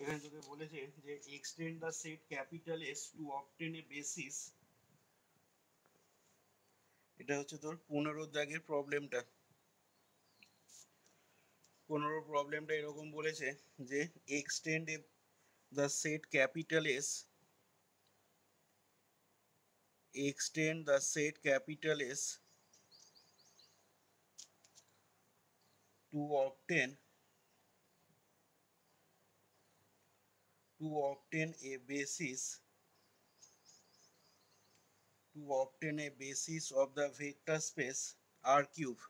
এখানে তোকে বলেছে যে extend the set capital S to obtain A basis. এটা হচ্ছে তোর 15 দাগের প্রবলেমটা। 15 প্রবলেমটা এরকম বলেছে যে extend the set capital S, extend the set capital S to obtain a basis of the vector space R cube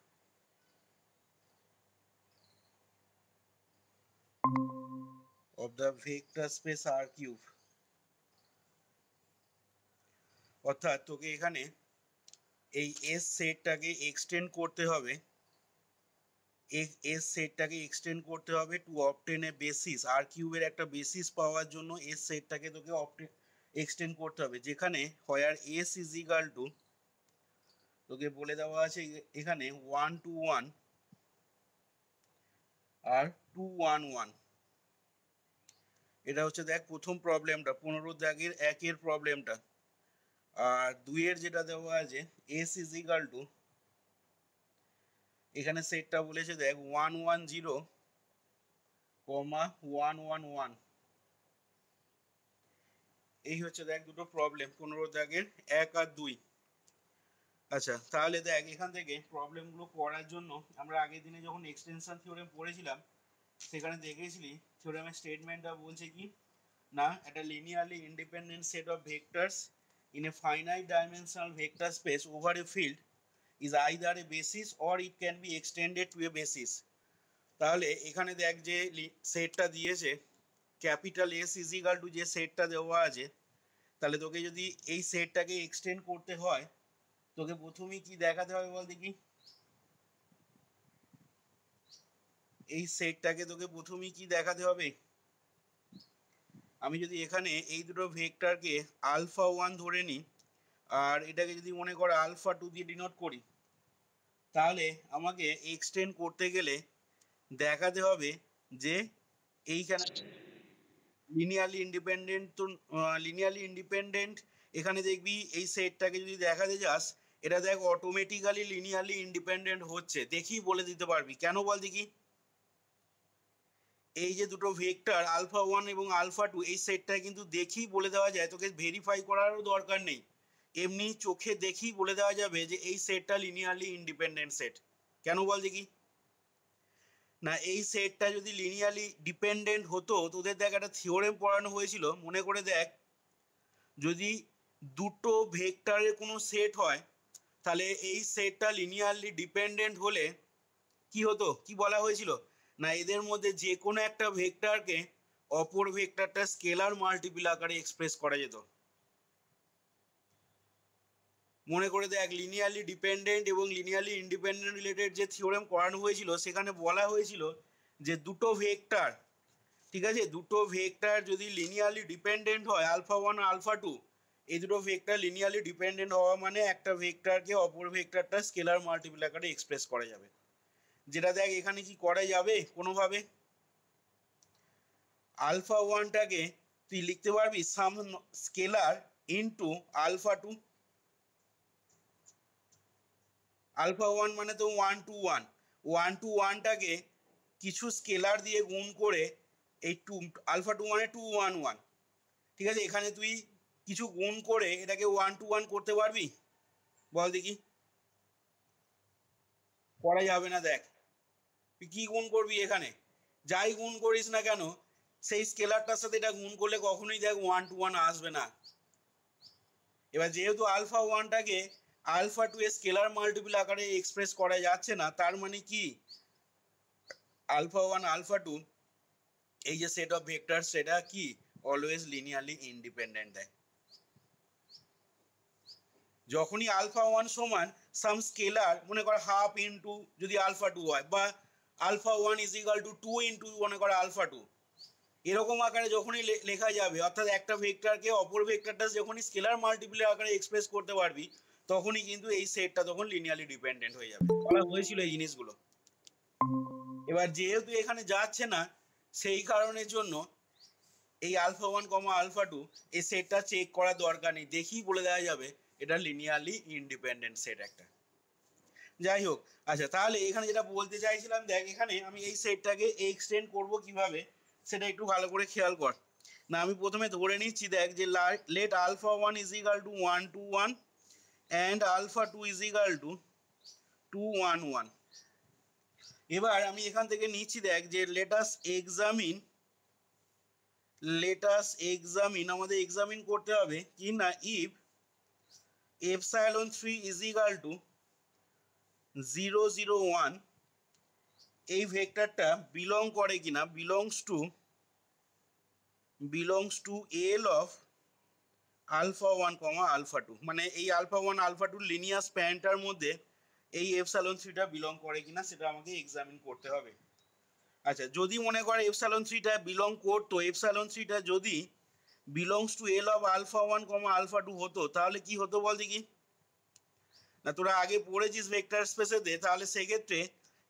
অর্থাৎ তোকে এখানে এই এস সেটটাকে এক্সটেন্ড করতে হবে, এস সেটটাকে এক্সটেন্ড করতে হবে টু অবটেন এ বেসিস আর কিউবের একটা বেসিস পাওয়ার জন্য এস সেটটাকে তোকে এক্সটেন্ড করতে হবে, যেখানে হয় আর এস ইজ ইকাল টু তোকে বলে দেওয়া আছে এখানে 1 to 1 আর 2 1 1। এটা হচ্ছে দেখ প্রথম প্রবলেমটা 15 দাগের একের প্রবলেমটা। আর দুইয়ের যেটা দেওয়া আছে এস ইজ ইকাল টু, এখানে সেটটা বলেছে দেখ 1 1 0 কমা 1 1 1। এই হচ্ছে দেখ দুটো প্রবলেম 15 দাগের 1 আর 2। আচ্ছা তাহলে দেখ এখান থেকে প্রবলেমগুলো করার জন্য আমরা আগের দিনে যখন এক্সটেনশন থিওরেম পড়েছিলাম সেখানে দেখেছিলি থিওরেমের স্টেটমেন্টটা বলছে কি না, একটা linearly independent set of vectors in a finite dimensional vector space over a field is either A basis or it can be extended two A basis. তাহলে এখানে দেখ যে সেটটা দিয়েছে capital S is equal two যে সেটটা দেওয়া আছে, তাহলে তোকে যদি এই সেটটাকে এক্সটেন্ড করতে হয় তোকে প্রথমেই কি দেখাতে হবে বল দেখি, এই সেটটাকে তোকে প্রথমেই কি দেখাতে হবে। আমি যদি এখানে এই দুটো ভেক্টরকে আলফা 1 ধরে নিই আর এটাকে যদি মনে করো আলফা 2 দিয়ে ডিনোট করি, তাহলে আমাকে এক্সটেন্ড করতে গেলে দেখাতে হবে যে এইখানে লিনিয়ারলি ইন্ডিপেন্ডেন্ট, তো লিনিয়ারলি ইন্ডিপেন্ডেন্ট এখানে দেখবি এই সেটটাকে যদি দেখাতে যাস এটা দেখ অটোমেটিক্যালি লিনিয়ারলি ইন্ডিপেন্ডেন্ট হচ্ছে, দেখি বলে দিতে পারবি কেন বল দেখি। এই যে দুটো ভেক্টর আলফা 1 এবং আলফা 2 এই সেটটা কিন্তু দেখেই বলে দেওয়া যায়, তোকে ভেরিফাই করারও দরকার নেই, এমনি চোখে দেখেই বলে দেওয়া যাবে যে এই সেটটা লিনিয়ারলি ইন্ডিপেন্ডেন্ট সেট। কেন বল দেখি না, এই সেটটা যদি লিনিয়ারলি ডিপেন্ডেন্ট হতো তোদের দেখ একটা থিওরেম পড়ানো হয়েছিল মনে করে দেখ, যদি দুটো ভেক্টরের কোনো সেট হয় তাহলে এই সেটটা লিনিয়ারলি ডিপেন্ডেন্ট হলে কি হতো, কি বলা হয়েছিল না এদের মধ্যে যে কোনো একটা ভেক্টরকে অপর ভেক্টরটা স্কেলার মাল্টিপল আকারে এক্সপ্রেস করা যেত। মনে করে দেখ লিনিয়ারলি ডিপেন্ডেন্ট এবং লিনিয়ারলি ইন্ডিপেন্ডেন্ট রিলেটেড যে থিওরেম করানো হয়েছিল সেখানে বলা হয়েছিল যে দুটো ভেক্টর, ঠিক আছে, দুটো ভেক্টর যদি লিনিয়ারলি ডিপেন্ডেন্ট হয় আলফা 1 আর আলফা 2, এই দুটো ভেক্টর লিনিয়ারলি ডিপেন্ডেন্ট হওয়া মানে একটা ভেক্টরকে অপর ভেক্টরটা স্কেলার মাল্টিপল আকারে এক্সপ্রেস করা যাবে, যেটা দেখ এখানে কি করা যাবে কোনোভাবে। আলফা 1টাকে তুই লিখতে পারবি সাম স্কেলার ইনটু আলফা 2, আলফা 1 মানে তো 1 to 1, 1 to 1টাকে কিছু স্কেলার দিয়ে গুণ করে এই 2 আলফা 2 মানে 2 1 1, ঠিক আছে, এখানে তুই কিছু গুণ করে এটাকে 1 to 1 করতে পারবি বল দেখি। করা যাবে না, দেখ তুই কি গুণ করবি এখানে, যাই গুণ করিস না কেন সেই স্কেলারটার সাথে এটা গুণ করলে কখনোই দেখ 1 to 1 আসবে না। এবার যেহেতু আলফা 1টাকে আলফা 2 এর স্কেলার মাল্টিপল আকারে এক্সপ্রেস করা যাচ্ছে না, তার মানে কি আলফা 1 আলফা 2 এই যে সেট অফ ভেক্টর সেটা কি অলওয়েজ লিনিয়ারলি ইন্ডিপেন্ডেন্ট দেয়। যখনই আলফা 1 সমান সাম স্কেলার মনে কর হাফ ইনটু যদি আলফা 2 হয়, বা alpha 1 is equal to 2 into মনে কর আলফা 2, এরকম আকারে যখনই লেখা যাবে অর্থাৎ একটা ভেক্টরকে অপর ভেক্টরটা যখনই স্কেলার মাল্টিপ্লের আকারে এক্সপ্রেস করতে পারবি তখনই কিন্তু এই সেটটা তখন লিনিয়ারলি ডিপেন্ডেন্ট হয়ে যাবে, বলা হয়েছিল এই জিনিসগুলো। এবার যেহেতু এখানে যাচ্ছে না সেই কারণের জন্য এই alpha one comma alpha two এই সেটটা চেক করার দরকার নেই, দেখেই বলে দেওয়া যাবে এটা লিনিয়ারলি ইন্ডিপেন্ডেন্ট সেট একটা। যাই হোক, আচ্ছা তাহলে এখানে যেটা বলতে চাইছিলাম, দেখ এখানে আমি এই সেটটাকে এক্সটেন্ড করব কিভাবে সেটা একটু ভালো করে খেয়াল কর। না আমি প্রথমে ধরে নিচ্ছি, দেখ যে let alpha one is equal to 1 2 1 and alpha two is equal to 2 1 1। এবার আমি এখান থেকে নিচ্ছি, দেখ যে লেটাস এক্সামিন আমাদের এক্সামিন করতে হবে কি না, if epsilon 3 is equal to 0 0 1 এই ভেক্টরটা বিলং করে কিনা, belongs to L of alpha one comma alpha two, মানে এই alpha one alpha two linear স্প্যানটার মধ্যে এই এপসাইলন 3টা বিলং করে কিনা সেটা আমাকে এক্সামিন করতে হবে। আচ্ছা যদি মনে করে এপসাইলন 3টা বিলং করতো, এপসাইলন 3টা যদি belongs to L of alpha one comma alpha two হতো, তাহলে কি হতো বল দেখি। না তোরা আগে পড়েছিস ভেক্টর স্পেসেতে, তাহলে সেক্ষেত্রে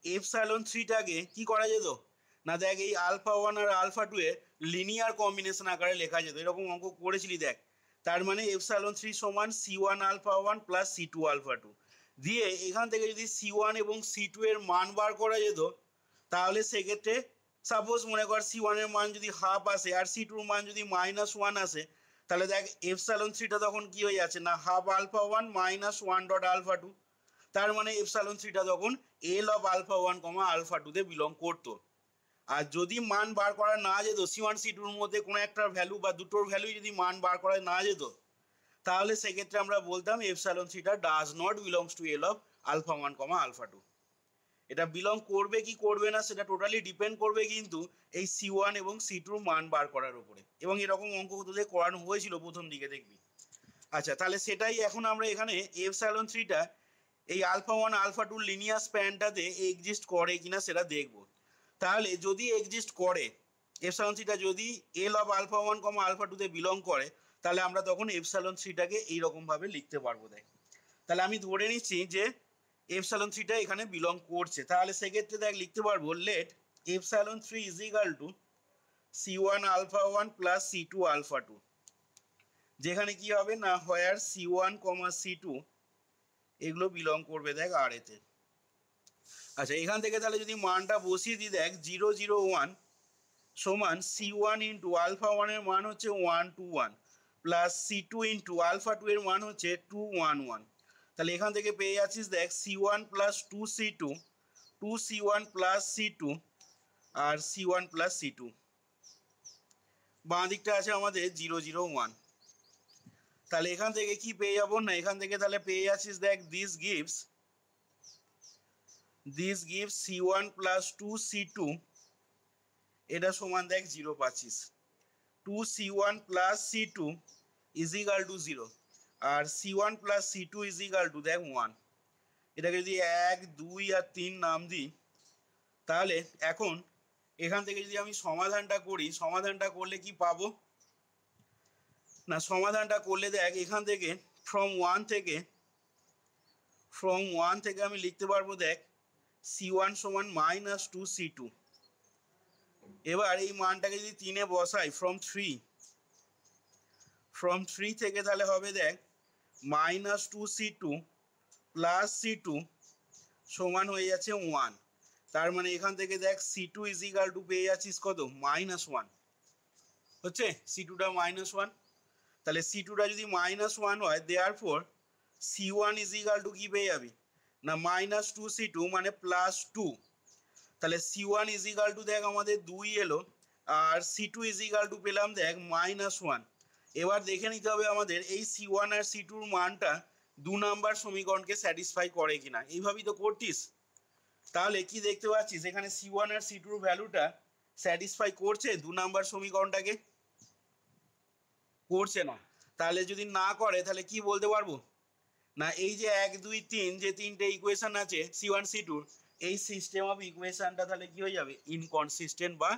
এপসাইলন 3টাকে কি করা যেত না, দেখ এই আলফা ওয়ান আর আলফা টু এর লিনিয়ার কম্বিনেশন আকারে লেখা যেত, এরকম অঙ্ক করেছিলি দেখ। তার মানে এপসাইলন 3 সমান C1 alpha one plus C2 alpha two, দিয়ে এখান থেকে যদি C1 এবং C2 এর মান বার করা যেত, তাহলে সেক্ষেত্রে সাপোজ মনে কর C1 এর মান যদি হাফ আসে আর C2 এর মান যদি -1 আসে, তাহলে দেখ এপসাইলন 3টা তখন কি হয়ে যাচ্ছে না, half alpha one minus 1 dot alpha two. তার মানে এপসাইলন 3টা তখন L of alpha one comma alpha টুতে বিলং করতো। আর যদি মান বার করা না যেত, C1 C2 এর মধ্যে কোনো একটা ভ্যালু বা দুটোর ভ্যালু যদি মান বার করা না যেত, তাহলে সেক্ষেত্রে আমরা বলতাম এপসাইলন 3টা does not belongs to L of alpha one comma alpha two. এটা বিলং করবে কি করবে না সেটা টোটালি ডিপেন্ড করবে কিন্তু এই C1 এবং C2 মান বার করার উপরে, এবং এরকম অঙ্ক তোদের করানো হয়েছিল প্রথম দিকে দেখবি। আচ্ছা তাহলে সেটাই এখন আমরা এখানে এপসাইলন 3টা এই alpha one alpha two linear স্প্যানটাতে এক্সিস্ট করে কিনা সেটা দেখব। তাহলে যদি এক্সিস্ট করে, এপসাইলন 3টা যদি L of alpha one comma alpha টুতে বিলং করে, তাহলে আমরা তখন এপসাইলন 3টাকে এইরকমভাবে লিখতে পারবো। দেখ তাহলে আমি ধরে নিচ্ছি যে এপসাইলন 3টা এখানে বিলং করছে, তাহলে সেক্ষেত্রে দেখ লিখতে পারবো let epsilon 3 is equal to C1 alpha one plus C2 alpha two, যেখানে কি হবে না, হোয়ার C1 কমা C2 এগুলো বিলং করবে দেখ আর এতে। আচ্ছা এখান থেকে তাহলে যদি মানটা বসিয়ে দিই, দেখ 0 0 1 সমান C1 ইন্টু আলফা ওয়ানের মান হচ্ছে 1 2 1 plus C2 into alpha two এর মান হচ্ছে 2 1 1। তাহলে এখান থেকে পেয়ে যাচ্ছিস দেখ C1 plus 2C2, 2C1 plus C2 আর C1 প্লাস C2। বাঁ দিকটা আছে আমাদের 0 0 1। তাহলে এখান থেকে কি পেয়ে যাবো না, এখান থেকে তাহলে পেয়ে যাচ্ছিস দেখ this gives C1 plus 2C2, এটা সমান দেখ 0 পাচ্ছিস। 2C1 plus C2 is equal to 0 আর C1 plus C2 is equal to দেখ 1। এটাকে যদি 1 2 আর 3 নাম দিই, তাহলে এখন এখান থেকে যদি আমি সমাধানটা করি, সমাধানটা করলে কি পাবো না, সমাধানটা করলে দেখ এখান থেকে ফ্রম 1 থেকে আমি লিখতে পারবো দেখ C1 সমান মাইনাস 2C2। এবার এই মানটাকে যদি 3-এ বসাই ফ্রম 3 থেকে, তাহলে হবে দেখ মাইনাস 2C2 প্লাস C2 সমান হয়ে যাচ্ছে 1। তার মানে এখান থেকে দেখ C2 ইজ ইকাল টু পেয়ে যাচ্ছিস কত, -1 হচ্ছে, C2টা -1। তাহলে C2টা যদি -1 হয়, therefore C1 is equal two কি পেয়ে যাবি না মাইনাস 2C2 মানে প্লাস 2। তাহলে C1 ইজ ইকাল টু দেখ আমাদের 2 এলো, আর C2 ইজ ইকাল টু পেলাম দেখ -1। এবার দেখে নিতে হবে আমাদের এই C1 আর C2 মানটা 2 নাম্বার সমীকরণকে স্যাটিসফাই করে কিনা। এইভাবেই তো করতিস, তাহলে কি দেখতে পাচ্ছিস এখানে C1 আর C2 ভ্যালুটা স্যাটিসফাই করছে 2 নাম্বার সমীকরণটাকে, করছে না। তাহলে যদি না করে তাহলে কি বলতে পারবো না, এই যে 1 2 3 যে 3টে ইকুয়েশন আছে C1 C2, এই সিস্টেম অফ ইকুয়েশনটা তাহলে কি হয়ে যাবে, ইনকনসিস্টেন্ট বা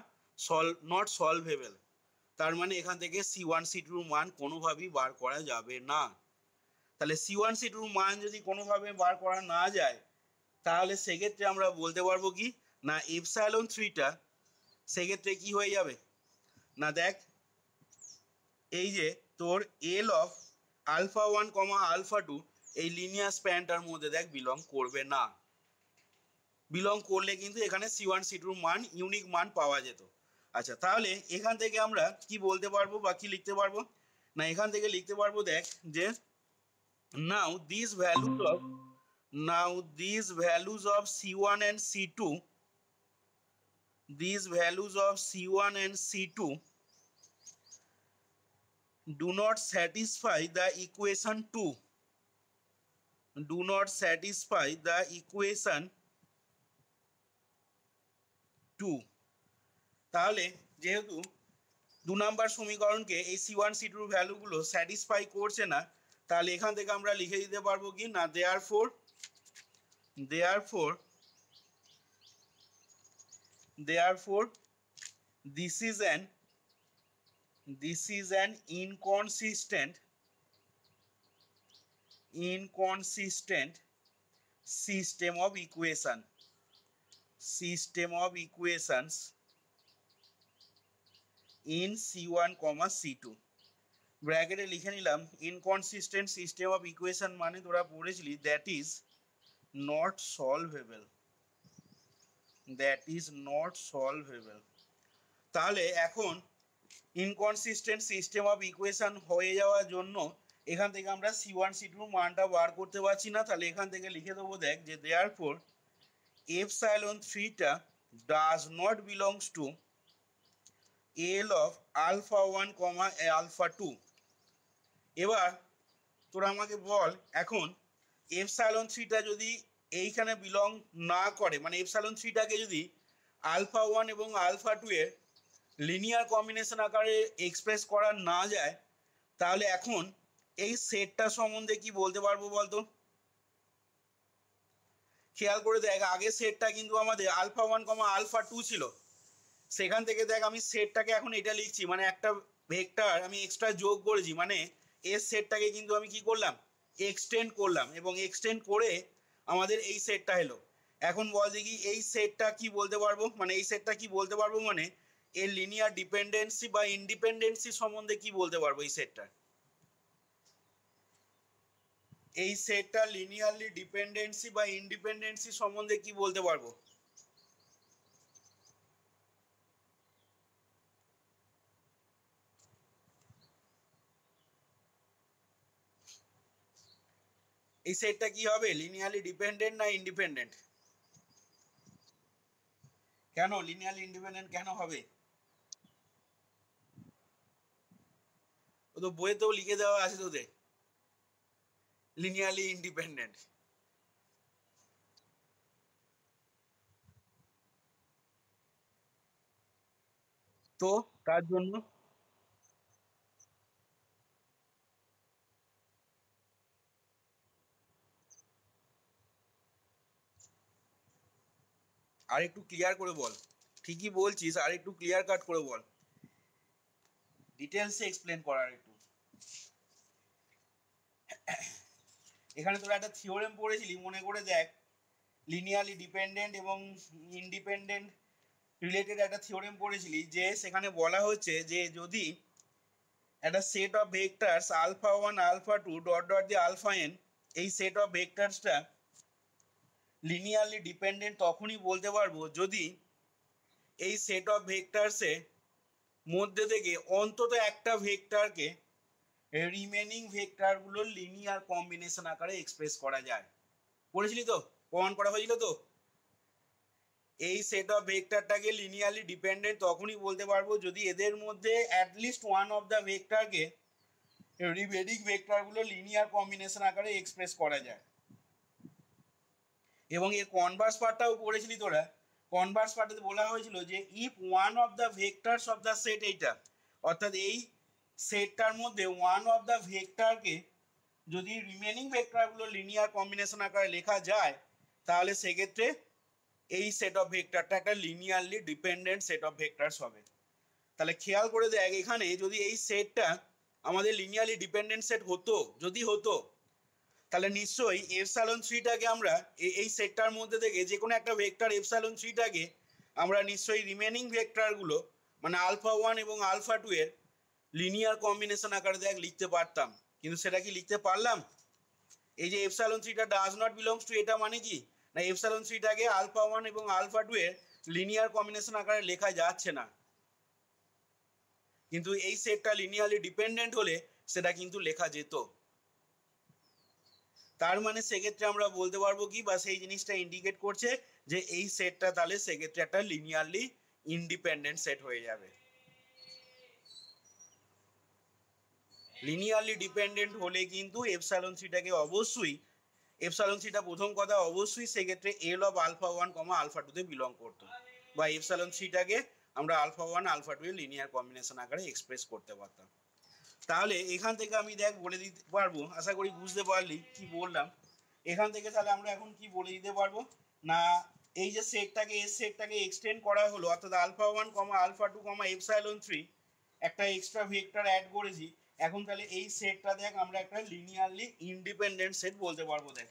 নট সলভেবল। তার মানে এখান থেকে C1 C2 মান কোনোভাবেই বার করা যাবে না। তাহলে C1 C2 মান যদি কোনোভাবে বার করা না যায়, তাহলে সেক্ষেত্রে আমরা বলতে পারবো কি না এপসাইলন 3টা সেক্ষেত্রে কি হয়ে যাবে না, দেখ এই যে তোর L of alpha 1 comma alpha 2 এই লিনিয়ার স্প্যানটার মধ্যে দেখ বিলং করবে না। বিলং করলে কিন্তু এখানে C1 C2 মান ইউনিক মান পাওয়া যেত। আচ্ছা, তাহলে এখান থেকে আমরা কি বলতে পারবো বা কি লিখতে পারবো না, এখান থেকে লিখতে পারবো দেখ যে now these values of C1 and C2, these values of C1 and C2 do not satisfy the equation 2, do not satisfy the equation 2। তাহলে যেহেতু 2 নাম্বার সমীকরণকে এই C1 C2 ভ্যালুগুলো স্যাটিসফাই করছে না, তাহলে এখান থেকে আমরা লিখে দিতে পারবো কি না, therefore this is an inconsistent system of equations in C1, C2। ব্র্যাকেটে লিখে নিলাম ইনকনসিস্টেন্ট সিস্টেম অফ ইকুয়েশন মানে তোরা পড়েছিলি দ্যাট ইজ নট সলভেবল। তাহলে এখন ইনকনসিস্টেন্ট সিস্টেম অফ ইকুয়েশন হয়ে যাওয়ার জন্য এখান থেকে আমরা C1 C2 মানটা বার করতে পারছি না। তাহলে এখান থেকে লিখে দেবো দেখ যে therefore epsilon 3টা does not belongs to L of alpha 1 comma alpha 2। এবার তোরা আমাকে বল এখন এপসাইলন 3টা যদি এইখানে বিলং না করে, মানে এপসাইলন 3টাকে যদি আলফা 1 এবং আলফা 2 এর লিনিয়ার কম্বিনেশন আকারে এক্সপ্রেস করা না যায়, তাহলে এখন এই সেটটা সম্বন্ধে কি বলতে পারবো বলতো? খেয়াল করে দেখ, আগে সেটটা কিন্তু আমাদের আলফা 1 কমা আলফা 2 ছিল। সেখান থেকে দেখ আমি সেটটাকে এখন এটা লিখছি, মানে একটা ভেক্টর আমি এক্সট্রা যোগ করেছি, মানে এর সেটটাকে কিন্তু আমি কি করলাম, এক্সটেন্ড করলাম, এবং এক্সটেন্ড করে আমাদের এই সেটটা এলো। এখন বল দেখি এই সেটটা কি বলতে পারবো, মানে এই সেটটা কি বলতে পারবো, মানে এর লিনিয়ার ডিপেন্ডেন্সি বা ইন্ডিপেন্ডেন্সি সম্বন্ধে কি বলতে পারবো? এই সেটটা লিনিয়ারলি ডিপেন্ডেন্সি বা ইন্ডিপেন্ডেন্সি সম্বন্ধে কি বলতে পারবো? এই সেটটা কি হবে, লিনিয়ারলি ডিপেন্ডেন্ট না ইন্ডিপেন্ডেন্ট? কেন লিনিয়ারলি ইন্ডিপেন্ডেন্ট কেন হবে? ও তো বইতেও লিখে দেওয়া আছে তোদের লিনিয়ারলি ইন্ডিপেন্ডেন্ট। তো তার জন্য আর একটু ক্লিয়ার করে বল, ঠিকই বলছিস, আর একটু ক্লিয়ার কাট করে বল, ডিটেলসে এক্সপ্লেন করার একটু। এখানে তোরা একটা থিওরেম পড়েছিলি, মনে করে দেখ, লিনিয়ারলি ডিপেন্ডেন্ট এবং ইন্ডিপেন্ডেন্ট রিলেটেড একটা থিওরেম পড়েছিলি, যে সেখানে বলা হচ্ছে যে যদি একটা set of vectors alpha 1 alpha 2 dot dot দিয়ে আলফা n, এই সেট অফ ভেক্টরসটা লিনিয়ারলি ডিপেন্ডেন্ট তখনই বলতে পারবো যদি এই সেট অফ ভেক্টরসে মধ্যে থেকে অন্তত একটা ভেক্টরকে রিমেনিং ভেক্টরগুলো লিনিয়ার কম্বিনেশন আকারে এক্সপ্রেস করা যায়। পড়েছিলি তো, প্রমাণ করা হয়েছিল তো। এই সেট অফ ভেক্টরটাকে লিনিয়ারলি ডিপেন্ডেন্ট তখনই বলতে পারবো যদি এদের মধ্যে অ্যাটলিস্ট ওয়ান অফ দ্য ভেক্টরকে রিমেনিং ভেক্টরগুলো লিনিয়ার কম্বিনেশন আকারে এক্সপ্রেস করা যায়। এবং এর কনভার্স পার্টটাও পড়েছিলি তোরা। কনভার্স পার্টে বলা হয়েছিল যে if one of the vectors of the set, এইটা অর্থাৎ এই সেটটার মধ্যে ওয়ান অফ দ্য ভেক্টরকে যদি রিমেনিং ভেক্টরগুলো লিনিয়ার কম্বিনেশন আকারে লেখা যায়, তাহলে সেক্ষেত্রে এই সেট অফ ভেক্টরটা একটা linearly dependent set of vectors হবে। তাহলে খেয়াল করে দেখ, এখানে যদি এই সেটটা আমাদের লিনিয়ারলি ডিপেন্ডেন্ট সেট হতো, যদি হতো, তাহলে নিশ্চয়ই এপসাইলন 3টাকে আমরা এই সেটটার মধ্যে থেকে যে কোনো একটা ভেক্টর এপসাইলন 3টাকে আমরা নিশ্চয়ই রিমেনিং ভেক্টরগুলো মানে আলফা 1 এবং আলফা 2 এর লিনিয়ার কম্বিনেশন আকারে দেখ লিখতে পারতাম, কিন্তু সেটা কি লিখতে পারলাম? এই যে এপসাইলন থ্রিটা ডাজ নট বিলংস টু, এটা মানে কি না এপসাইলন থ্রিটাকে আলফা ওয়ান এবং আলফা টু এর লিনিয়ার কম্বিনেশন আকারে লেখা যাচ্ছে না, কিন্তু এই সেটটা লিনিয়ারলি ডিপেন্ডেন্ট হলে সেটা কিন্তু লেখা যেত। তার মানে সেক্ষেত্রে আমরা বলতে পারবো কি, বা সেই জিনিসটা ইন্ডিকেট করছে যে এই সেটটা তাহলে সেক্ষেত্রে একটা লিনিয়ারলি ইন্ডিপেন্ডেন্ট সেট হয়ে যাবে। লিনিয়ারলি ডিপেন্ডেন্ট হলে কিন্তু এপসাইলন থ্রিটাকে অবশ্যই, এপসাইলন থ্রিটা প্রথম কথা অবশ্যই সেক্ষেত্রে L of alpha one comma alpha টুতে বিলং করতো, বা এপসাইলন থ্রিটাকে আমরা আলফা ওয়ান আলফা টু এর লিনিয়ার কম্বিনেশন আকারে এক্সপ্রেস করতে পারতাম। তাহলে এখান থেকে আমি দেখ বলে দিতে পারবো, আশা করি বুঝতে পারলি কি বললাম। এখান থেকে তাহলে আমরা এখন কি বলে দিতে পারবো না, এই যে সেটটাকে এর সেটটাকে এক্সটেন্ড করা হলো, অর্থাৎ alpha one comma alpha two comma epsilon three একটা এক্সট্রা ভেক্টর অ্যাড করেছি, এখন তাহলে এই সেটটা দেখ আমরা একটা লিনিয়ারলি ইন্ডিপেন্ডেন্ট সেট বলতে পারবো। দেখ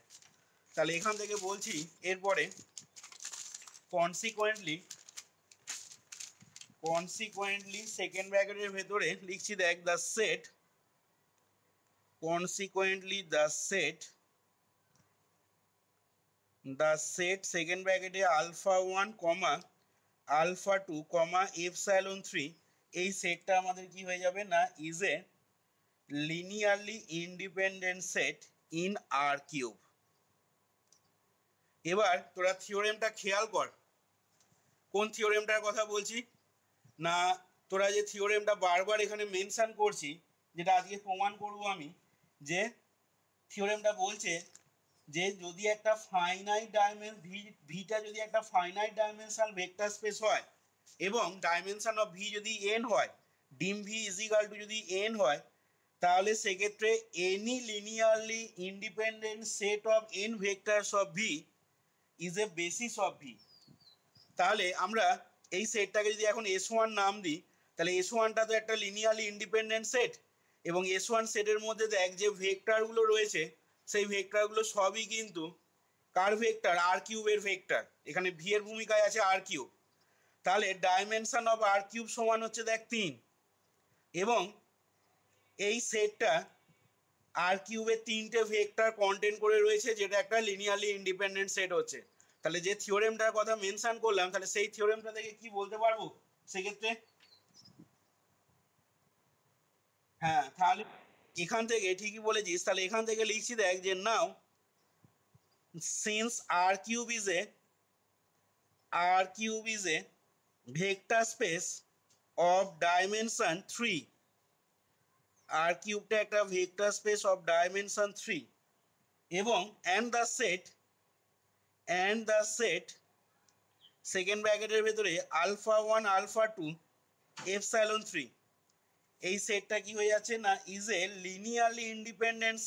তাহলে এখান থেকে বলছি এরপরে কনসিকুয়েন্টলি সেকেন্ড ব্র্যাকেটের ভেতরে লিখছি দেখ the set, consequently the set second ব্র্যাকেটে alpha one comma alpha two comma epsilon three, এই সেটটা আমাদের কি হয়ে যাবে না is a linearly independent set in R cube. এবার তোরা থিওরেমটা খেয়াল কর, কোন থিওরেমটার কথা বলছি না, তোরা যে থিওরেমটা বারবার এখানে মেনশন করছি, যেটা আজকে প্রমাণ করব আমি, যে থিওরেমটা বলছে যে যদি একটা ফাইনাইট ভিটা যদি একটা ফাইনাইট ডাইমেনশনাল ভেক্টর স্পেস হয় এবং ডাইমেনশন অফ ভি যদি এন হয়, ডিম ভি ইজ ইকুয়াল টু যদি এন হয়, তাহলে সেক্ষেত্রে any linearly independent set of N vectors of V is a basis of V. তাহলে আমরা এই সেটটাকে যদি এখন এস ওয়ান নাম দিই, তাহলে এস ওয়ানটা তো একটা লিনিয়ারলি ইন্ডিপেন্ডেন্ট সেট, এবং এস ওয়ান সেটের মধ্যে দেখ যে ভেক্টরগুলো রয়েছে সেই ভেক্টরগুলো সবই কিন্তু কার ভেক্টর, আর কিউবের ভেক্টর, এখানে ভি এর ভূমিকায় আছে আর কিউব। তাহলে ডাইমেনশন অফ আর কিউব সমান হচ্ছে দেখ 3, এবং এই সেটটা আর কিউবের 3টে ভেক্টর কন্টেন্ট করে রয়েছে, যেটা একটা লিনিয়ারলি ইন্ডিপেন্ডেন্ট সেট হচ্ছে। তাহলে যে থিওরেমটার কথা মেনশন করলাম, তাহলে সেই থিওরেমটা থেকে কি বলতে পারবো সেক্ষেত্রে, হ্যাঁ তাহলে এখান থেকে ঠিকই বলেছিস, তাহলে এখান থেকে লিখছি দেখ যে now since R cube is a vector space of dimension 3, R কিউবটা একটা ভেক্টর স্পেস অফ ডাইমেনশন 3, এবং অ্যান্ড দ্য সেট সেকেন্ড ব্র্যাকেটের ভেতরে alpha one alpha two epsilon three, এই সেটটা কি হয়ে যাচ্ছে না is a linearly independent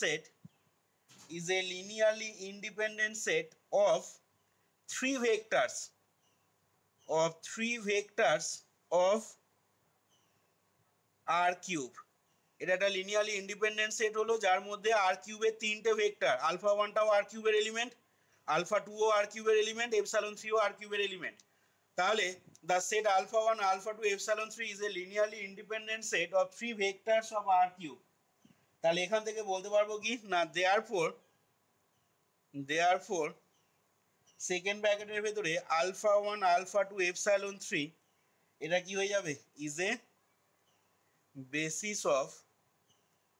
set of three vectors of R cube. এটা একটা লিনিয়ারলি ইন্ডিপেন্ডেন্ট সেট হলো যার মধ্যে আর কিউবের 3টে ভেক্টর, আলফা ওয়ানটাও আর কিউবের এলিমেন্ট, আলফা টুও আর কিউবের এলিমেন্ট, এপসাইলন থ্রিও আর কিউবের এলিমেন্ট। তাহলে the set alpha one alpha two epsilon three is a linearly independent set of three vectors of R cube. তাহলে এখান থেকে বলতে পারবো কি না, দেয়ারফর সেকেন্ড ব্র্যাকেটের ভেতরে alpha one alpha two epsilon three, এটা কি হয়ে যাবে is a basis of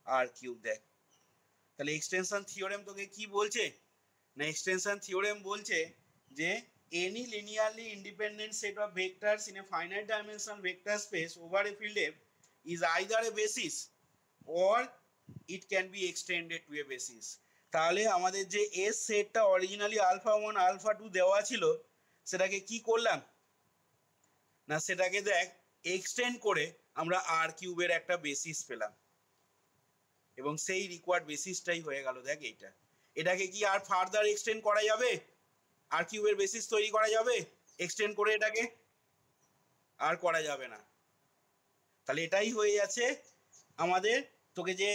R cube. দেখ তাহলে এক্সটেনশন থিওরেম তোকে কি বলছে না, এক্সটেনশন থিওরেম বলছে যে any linearly independent set of vectors in a finite dimensional vector space over a field F is either a basis or it can be extended to a basis। তাহলে আমাদের যে S সেটটা originally alpha one alpha two দেওয়া ছিল, সেটাকে কি করলাম না, সেটাকে দেখ এক্সটেন্ড করে আমরা আর কিউবের একটা বেসিস পেলাম, এবং সেই রিকোয়ার্ড বেসিসটাই হয়ে গেল দেখ এইটা। এটাকে কি আর ফার্দার এক্সটেন্ড করা যাবে, আর কিউবের বেসিস তৈরি করা যাবে এক্সটেন্ড করে? এটাকে আর করা যাবে না। তাহলে এটাই হয়ে যাচ্ছে আমাদের, তোকে যে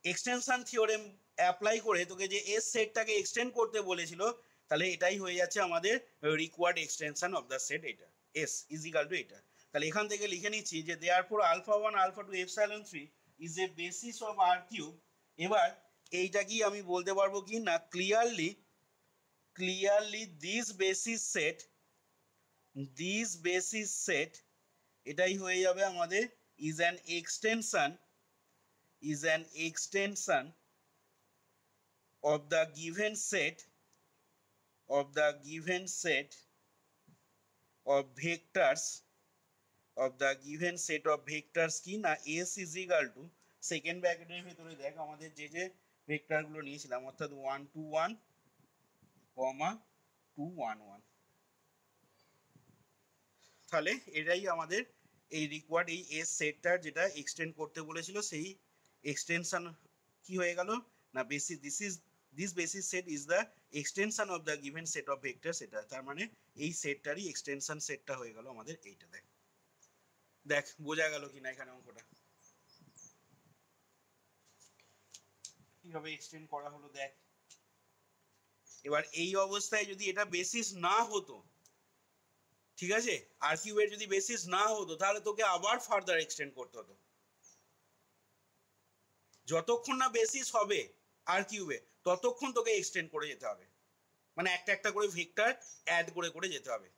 এক্সটেনশন থিওরেম অ্যাপ্লাই করে তোকে যে এস সেটটাকে এক্সটেন্ড করতে বলেছিল, তাহলে এটাই হয়ে যাচ্ছে আমাদের required extension of the set, এটা এস ইজ ইকুয়াল টু এটা। তাহলে এখান থেকে লিখে নিচ্ছি যে therefore alpha 1 alpha 2 epsilon 3 is a basis of r cube। এবার এইটা কি আমি বলতে পারবো কি না clearly this basis set এটাই হয়ে যাবে আমাদের is an extension of the given set of vectors কি না s is equal to second ব্র্যাকেটের ভিতরে দেখ আমাদের যে ভেক্টর গুলো নিয়েছিলাম অর্থাৎ 1 2 1 কমা 2 1 1। তাহলে এটাই আমাদের এই রিকোয়ার্ড এই এস সেটটার যেটা এক্সটেন্ড করতে বলেছিল সেই এক্সটেনশন কি হয়ে গেল না this basis set is the extension of the given set of vectors এটা তার মানে এই সেটটারই এক্সটেনশন সেটটা হয়ে গেল আমাদের এইটা। দেখ বোঝা গেল কিনা এখানে অঙ্কটা কিভাবে এক্সটেন্ড করা হলো দেখ। এবার এই অবস্থায় যদি এটা বেসিস না হতো, ঠিক আছে, আর কিউবের যদি বেসিস না হতো তাহলে তোকে আবার ফার্দার এক্সটেন্ড করতে হতো। যতক্ষণ না বেসিস হবে আর কিউবে ততক্ষণ তোকে এক্সটেন্ড করে যেতে হবে, মানে একটা একটা করে ভেক্টর অ্যাড করে করে যেতে হবে।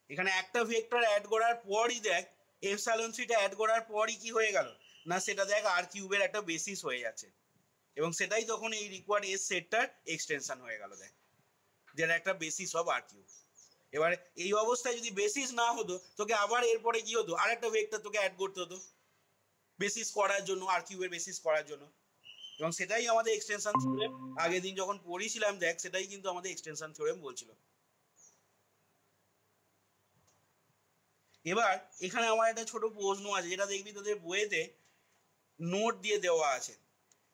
এখানে একটা ভেক্টর অ্যাড করার পরই দেখ এপসাইলন 3টা অ্যাড করার পরই কি হয়ে গেল না সেটা দেখ আর কিউবের একটা বেসিস হয়ে যাচ্ছে এবং সেটাই তখন এই রিকোয়ার্ড এস সেটটার এক্সটেনশন হয়ে গেল দেখ, যেটা একটা বেসিস অফ আর কিউব। এবার এই অবস্থায় যদি বেসিস না হতো তোকে আবার এরপরে কি হতো আর একটা ভেক্টর তোকে অ্যাড করতে হতো বেসিস করার জন্য, আর কিউবের বেসিস করার জন্য, এবং সেটাই আমাদের এক্সটেনশন থিওরেম আগের দিন যখন পড়িয়েছিলাম দেখ সেটাই কিন্তু আমাদের এক্সটেনশন থিওরেম বলছিল। এবার এখানে আমার একটা ছোট প্রশ্ন আছে যেটা দেখবি তোদের বইয়েতে নোট দিয়ে দেওয়া আছে।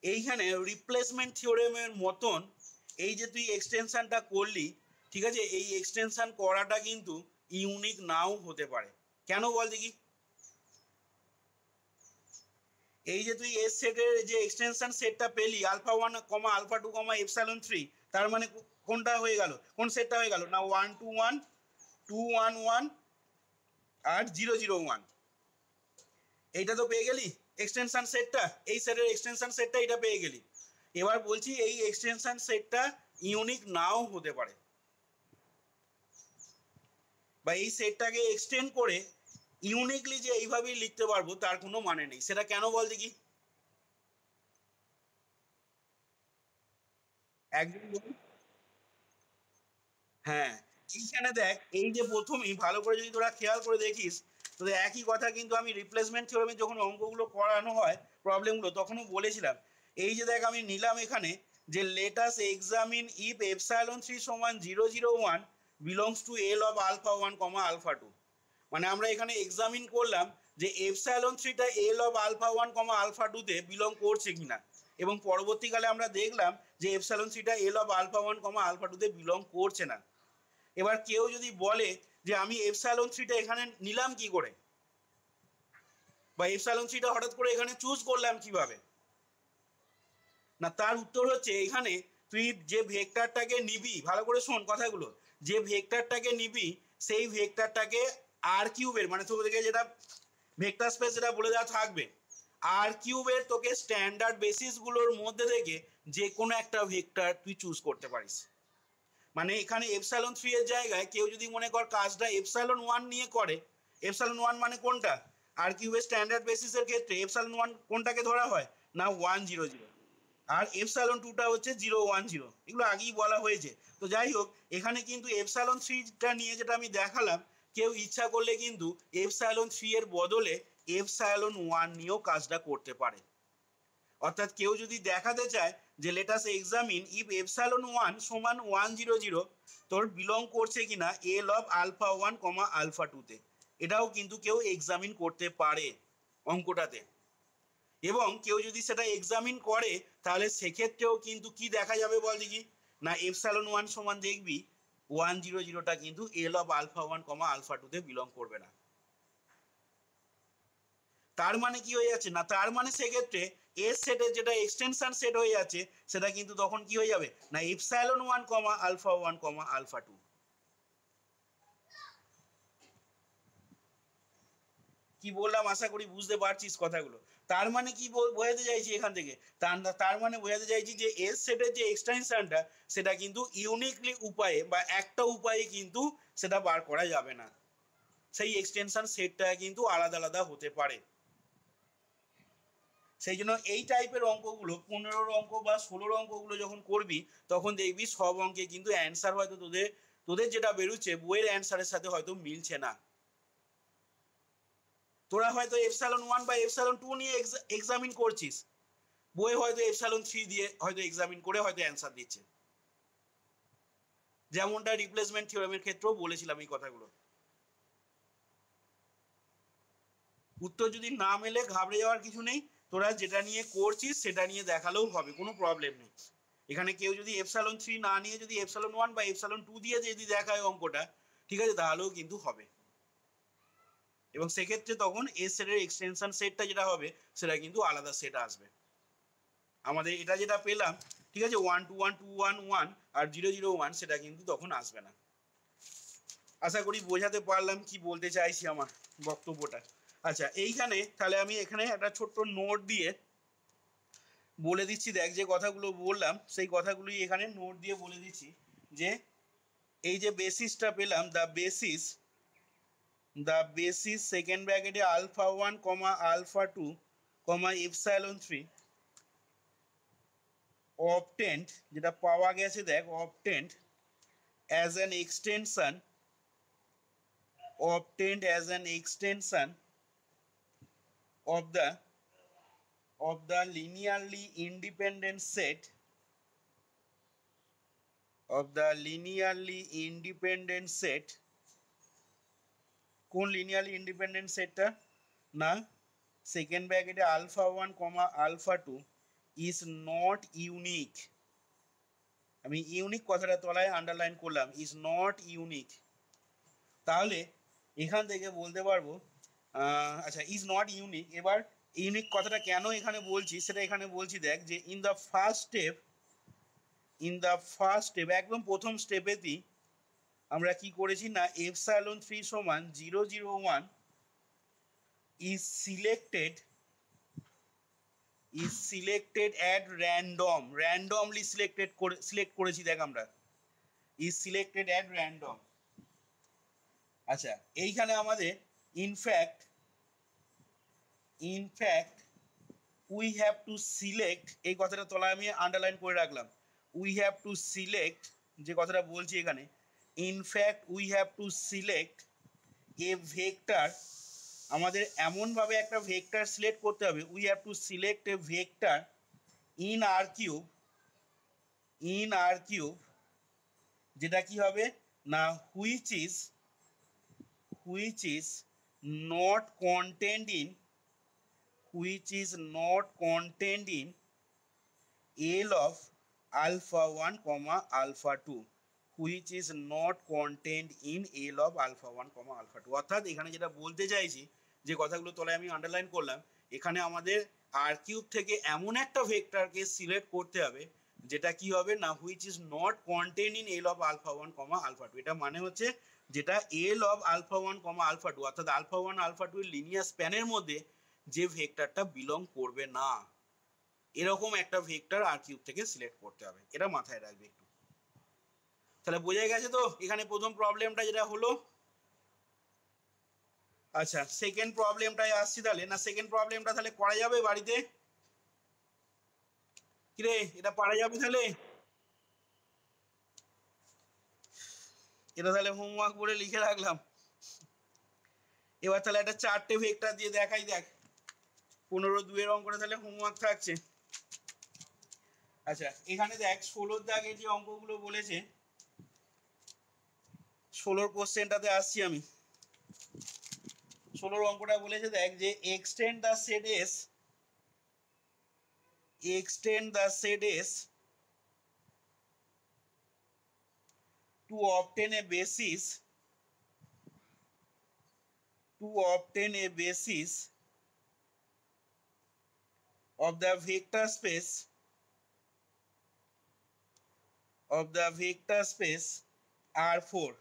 এইখানে রিপ্লেসমেন্ট থিওরেমের মতন এই যে তুই এক্সটেনশনটা করলি, ঠিক আছে, এই এক্সটেনশন করাটা কিন্তু ইউনিক নাও হতে পারে। কেন বল দেখি? এই যে তুই এস সেটের যে এক্সটেনশন সেটটা পেলি আলফা 1 কমা আলফা 2 কমা এপসাইলন 3, তার মানে কোনটা হয়ে গেল, কোন সেটটা হয়ে গেল না 1 2 1 2 1 1 আর 0 0 1। এইটা তো পেয়ে গেলি এক্সটেনশন সেটটা, এই সেটের এক্সটেনশন সেটটা এটা পেয়ে গেলি। এবার বলছি এই এক্সটেনশন সেটটা ইউনিক নাও হতে পারে, বা এই সেটটাকে এক্সটেন্ড করে ইউনিকলি যে এইভাবেই লিখতে পারবো তার কোনো মানে নেই। সেটা কেন বল দেখি? একদম। হ্যাঁ, এইখানে দেখ এই যে প্রথমেই ভালো করে যদি তোরা খেয়াল করে দেখিস তোদের একই কথা কিন্তু আমি রিপ্লেসমেন্ট থিওরেমে যখন অঙ্কগুলো করানো হয় প্রবলেমগুলো তখনও বলেছিলাম। এই যে দেখ আমি নিলাম এখানে যে let us examine if epsilon 3 সমান 0 0 1 belongs to L of alpha 1 comma alpha 2। মানে আমরা এখানে এক্সামিন করলাম যে এপসাইলন 3টা L of alpha 1 comma alpha 2 তে বিলং করছে কিনা, এবং পরবর্তীকালে আমরা দেখলাম যে এপসাইলন 3টা L of alpha 1 comma alpha 2 তে বিলং করছে না। এবার কেউ যদি বলে যে আমি এপসাইলন 3টা এখানে নিলাম কি করে, বা এপসাইলন 3টা হঠাৎ করে এখানে চুজ করলাম কিভাবে, না তার উত্তর হচ্ছে এখানে তুই যে ভেক্টরটাকে নিবি, ভালো করে শোন কথাগুলো, যে ভেক্টরটাকে নিবি সেই ভেক্টরটাকে আর কিউবের মানে তোকে যেটা ভেক্টর স্পেস যেটা বলে দেওয়া থাকবে আর কিউবের তোকে স্ট্যান্ডার্ড বেসিসগুলোর মধ্যে থেকে যে কোনো একটা ভেক্টর তুই চুজ করতে পারিস। মানে এখানে এপসাইলন 3 এর জায়গায় কেউ যদি মনে কর কাজটা এপসাইলন 1 নিয়ে করে, এপসাইলন 1 মানে কোনটা আর কিউবের স্ট্যান্ডার্ড বেসিসের ক্ষেত্রে এপসাইলন 1 কোনটাকে ধরা হয় না 1 0 0, আর এপসাইলন 2টা হচ্ছে 0 1 0, এগুলো আগেই বলা হয়েছে। তো যাই হোক এখানে কিন্তু এপসাইলন 3টা নিয়ে যেটা আমি দেখালাম কেউ ইচ্ছা করলে কিন্তু এপসাইলন 3 এর বদলে এপসাইলন 1 নিয়েও কাজটা করতে পারে। অর্থাৎ কেউ যদি দেখাতে চায় যে let us examine if epsilon 1 সমান 1 0 0 তোর বিলং করছে কিনা L of alpha 1 comma alpha 2 তে, এটাও কিন্তু কেউ এক্সামিন করতে পারে অঙ্কটাতে। এবং কেউ যদি সেটা এক্সামিন করে তাহলে সেক্ষেত্রেও কিন্তু কি দেখা যাবে বল দেখি না এপসাইলন 1 সমান দেখবি 1 0 0টা কিন্তু L of alpha 1 comma alpha 2 তে বিলং করবে না। তার মানে কি হয়ে যাচ্ছে না, তার মানে সেক্ষেত্রে এস সেটের যেটা এক্সটেনশন সেট হয়ে যাচ্ছে সেটা কিন্তু তখন কি হয়ে যাবে না এপসাইলন 1 কমা আলফা 1 কমা আলফা 2। কি বললাম আশা করি বুঝতে পারছিস কথাগুলো। তার মানে কি বোঝাতে চাইছি এখান থেকে, তার মানে বোঝাতে চাইছি যে এস সেটের যে এক্সটেনশনটা সেটা কিন্তু ইউনিকলি উপায়ে বা একটা উপায়ে কিন্তু সেটা বার করা যাবে না, সেই এক্সটেনশন সেটটা কিন্তু আলাদা আলাদা হতে পারে। সেই জন্য এই টাইপের অঙ্কগুলো 15 অঙ্ক বা 16 অঙ্কগুলো যখন করবি তখন দেখবি সব অঙ্কে কিন্তু অ্যান্সার হয়তো তোদের যেটা বেরোচ্ছে বইয়ের অ্যান্সারের সাথে হয়তো মিলছে না। তোরা হয়তো ε1 বা ε2 নিয়ে এক্সামিন করছিস, বই হয়তো ε3 দিয়ে হয়তো এক্সামিন করে হয়তো অ্যান্সার দিচ্ছে, যেমনটা রিপ্লেসমেন্ট থিওরেমের ক্ষেত্রেও বলেছিলাম এই কথাগুলো। উত্তর যদি না মেলে ঘাবড়ে যাওয়ার কিছু নেই, তোরা যেটা নিয়ে করছিস সেটা নিয়ে দেখালেও হবে, কোনো প্রবলেম নেই। এখানে কেউ যদি ε3 না নিয়ে যদি ε1 বা ε2 দিয়ে যদি দেখায় অঙ্কটা, ঠিক আছে, তাহলেও কিন্তু হবে। এবং সেক্ষেত্রে তখন এস সেটের এক্সটেনশন সেটটা যেটা হবে সেটা কিন্তু আলাদা সেট আসবে। আমাদের এটা যেটা পেলাম, ঠিক আছে, 1 2 1 2 1 1 আর 0 0 1 সেটা কিন্তু তখন আসবে না। আশা করি বোঝাতে পারলাম কি বলতে চাইছি আমার বক্তব্যটা। আচ্ছা, এইখানে তাহলে আমি এখানে একটা ছোট্ট নোট দিয়ে বলে দিচ্ছি, দেখ যে কথাগুলো বললাম সেই কথাগুলোই এখানে নোট দিয়ে বলে দিচ্ছি, যে এই যে বেসিসটা পেলাম, দ্য বেসিস সেকেন্ড ব্র্যাকেটে α1 α2 ε3 obtained, যেটা পাওয়া গেছে দেখ, obtained as an extension of the linearly independent set কোন লিনিয়ারলি ইন্ডিপেন্ডেন্ট সেটটা না, সেকেন্ড ব্র্যাকেটে α1 α2 ইজ নট ইউনিক। আমি ইউনিক কথাটা তলায় আন্ডারলাইন করলাম, ইজ নট ইউনিক। তাহলে এখান থেকে বলতে পারবো, আচ্ছা, ইজ নট ইউনিক। এবার ইউনিক কথাটা কেন এখানে বলছি সেটা এখানে বলছি, দেখ যে ইন দ্য ফার্স্ট স্টেপ একদম প্রথম স্টেপেতেই আমরা কি করেছি না, ε3 সমান 0 0 1 is selected at randomly select করেছি, দেখ আমরা is selected at random। আচ্ছা, এইখানে আমাদের in fact we have to select, এই কথাটা তলায় আমি আন্ডারলাইন করে রাখলাম, we have to select, যে কথাটা বলছি এখানে, in fact we have to select a vector, আমাদের এমনভাবে একটা ভেক্টর সিলেক্ট করতে হবে, we have to select a vector in R cube, যেটা কি হবে না, which is not contained in L of α1 α2, which is not contained in L of α1 α2। অর্থাৎ এখানে যেটা বলতে চাইছি, যে কথাগুলো তলায় আমি আন্ডারলাইন করলাম, এখানে আমাদের আর কিউব থেকে এমন একটা ভেক্টরকে সিলেক্ট করতে হবে যেটা কি হবে না, which is not contained in L of α1 α2। এটা মানে হচ্ছে যেটা L of α1 α2 অর্থাৎ α1 α2 এর লিনিয়ার স্প্যানের মধ্যে যে ভেক্টরটা বিলং করবে না, এরকম একটা ভেক্টর আর কিউব থেকে সিলেক্ট করতে হবে, এটা মাথায় রাখবে একটু। তাহলে বোঝা গেছে তো এখানে প্রথম প্রবলেমটা যেটা হলো। আচ্ছা, সেকেন্ড প্রবলেমটায় আসছি তাহলে, না সেকেন্ড প্রবলেমটা তাহলে করা যাবে বাড়িতে? কিরে, এটা পারা যাবে তাহলে? এটা তাহলে হোমওয়ার্ক করে লিখে রাখলাম। এবার তাহলে একটা চারটে ভেক্টর দিয়ে দেখাই, দেখ 15 2 অঙ্কটা তাহলে হোমওয়ার্ক থাকছে। আচ্ছা, এখানে দেখ 16 দাগে যে অঙ্কগুলো বলেছে, 16 কোশ্চেনটাতে আসছি আমি। 16 অঙ্কটা বলেছে দেখ যে extend the set S to obtain a basis of the vector space R4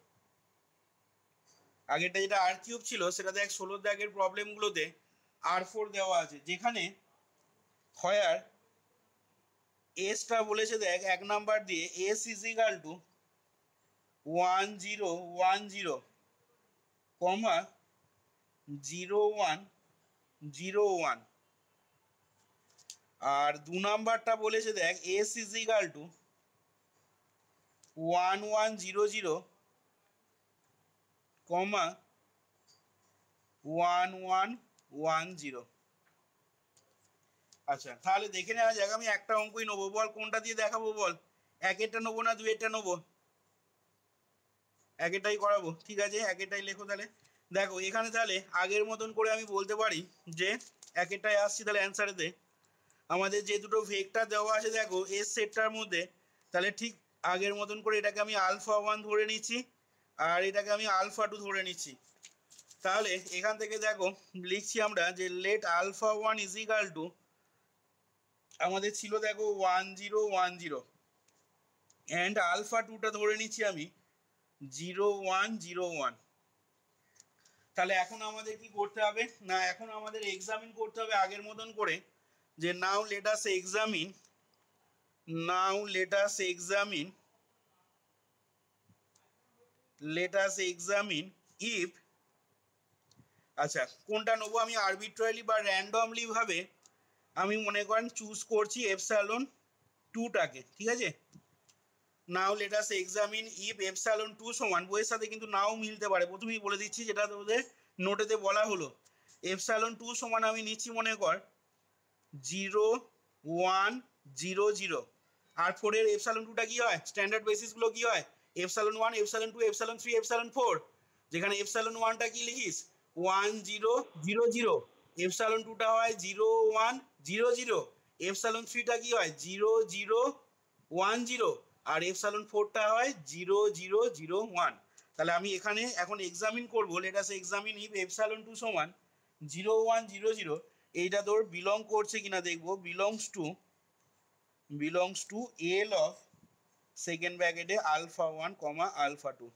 আগেরটা যেটা আর কিউব ছিল সেটা দেখ 16 দাগের প্রবলেমগুলোতে R4 দেওয়া আছে, যেখানে হয়ার এসটা বলেছে দেখ 1 নাম্বার দিয়ে এস ইজ ইকাল টু 1010 কমা 0101, আর 2 নাম্বারটা বলেছে দেখ এস ইজ ইকাল টু 1100 কমা 1110। আচ্ছা তাহলে দেখে নেওয়া যাক, আমি একটা অঙ্কই নেবো, বল কোনটা দিয়ে দেখাবো বল, একেরটা নেবো না দুয়েরটা নেবো? একেরটাই করাবো, ঠিক আছে একেরটাই লেখো। তাহলে দেখো এখানে তাহলে আগের মতন করে আমি বলতে পারি যে একেরটায় আসছি, তাহলে অ্যান্সারেতে আমাদের যে দুটো ভেক্টর দেওয়া আছে দেখো এস সেটটার মধ্যে, তাহলে ঠিক আগের মতন করে এটাকে আমি আলফা 1 ধরে নিচ্ছি আর এটাকে আমি আলফা 2 ধরে নিচ্ছি। তাহলে এখান থেকে দেখো লিখছি আমরা যে let alpha 1 is equal to, আমাদের ছিল দেখো 1010 অ্যান্ড আলফা 2টা ধরে নিচ্ছি আমি 0101। তাহলে এখন আমাদের কি করতে হবে না, এখন আমাদের এক্সামিন করতে হবে আগের মতন করে, যে নাও লেট আস এক্সামিন ইফ, আচ্ছা কোনটা নেবো আমি আরবিট্রারিলি বা র্যান্ডমলি ভাবে আমি মনে করেন চুজ করছি এপসাইলন 2টাকে, ঠিক আছে। Now let us examine if epsilon 2 সমান, বইয়ের সাথে কিন্তু নাও মিলতে পারে, প্রথমেই বলে দিচ্ছি যেটা তোদের নোটেতে বলা হলো, এপসাইলন 2 সমান আমি নিচ্ছি মনে কর 0100, আর 4 এর এপসাইলন 2টা কি হয়, স্ট্যান্ডার্ড বেসিসগুলো কি হয়, এপসাইলন 1 এপসাইলন 2 এপসাইলন 3 এপসাইলন 4, যেখানে এপসাইলন 1টা কি লিখিস 1000, এপসাইলন 2টা হয় 0100, এপসাইলন 3টা কি হয় 0010, আর এপসাইলন 4টা হয় 0001। তাহলে আমি এখানে এখন এক্সামিন করবো, let us examine if epsilon 2 সমান 0100, এইটা তোর বিলং করছে কিনা দেখবো, belongs to L of second ব্র্যাকেটে আলফা 1 কমা আলফা 2,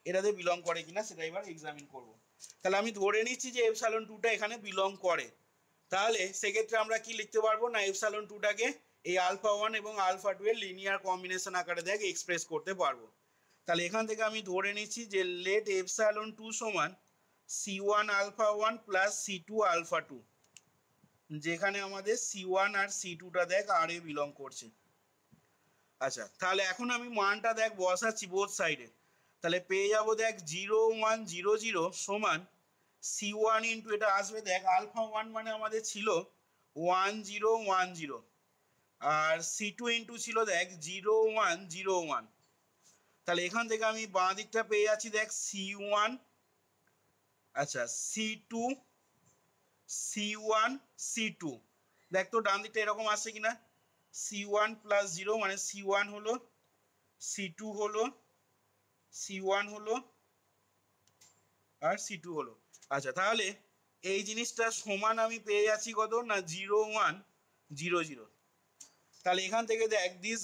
এটাতে বিলং করে কিনা সেটা এবার এক্সামিন করব। তাহলে আমি ধরে নিচ্ছি যে এপসাইলন 2টা এখানে বিলং করে, তাহলে সেক্ষেত্রে আমরা কি লিখতে পারবো না, এপসাইলন 2টাকে এই আলফা 1 এবং আলফা 2 এর লিনিয়ার কম্বিনেশন আকারে দেখ এক্সপ্রেস করতে পারবো। তাহলে এখান থেকে আমি ধরে নিচ্ছি যে লেট এপসাইলন 2 সমান C1 alpha 1 plus C2 alpha 2, যেখানে আমাদের C1 আর C2টা দেখ আর এ বিলং করছে। আচ্ছা তাহলে এখন আমি মানটা দেখ বসাচ্ছি বোথ সাইডে, তাহলে পেয়ে যাবো দেখ 0100 সমান C1 ইন্টু এটা আসবে দেখ আলফা 1 মানে আমাদের ছিল 1010, আর C2 ইন্টু ছিল দেখ 0101। তাহলে এখান থেকে আমি বাঁ দিকটা পেয়ে যাচ্ছি দেখ C1, আচ্ছা C1 C2, দেখ তো ডান দিকটা এরকম আসছে কিনা, C1 প্লাস 0 মানে C1 হলো, C2 হলো, C1 হলো আর C2 হলো। আচ্ছা তাহলে এই জিনিসটা সমান আমি পেয়ে যাচ্ছি কত না 0100। তাহলে এখান থেকে দেখ দিস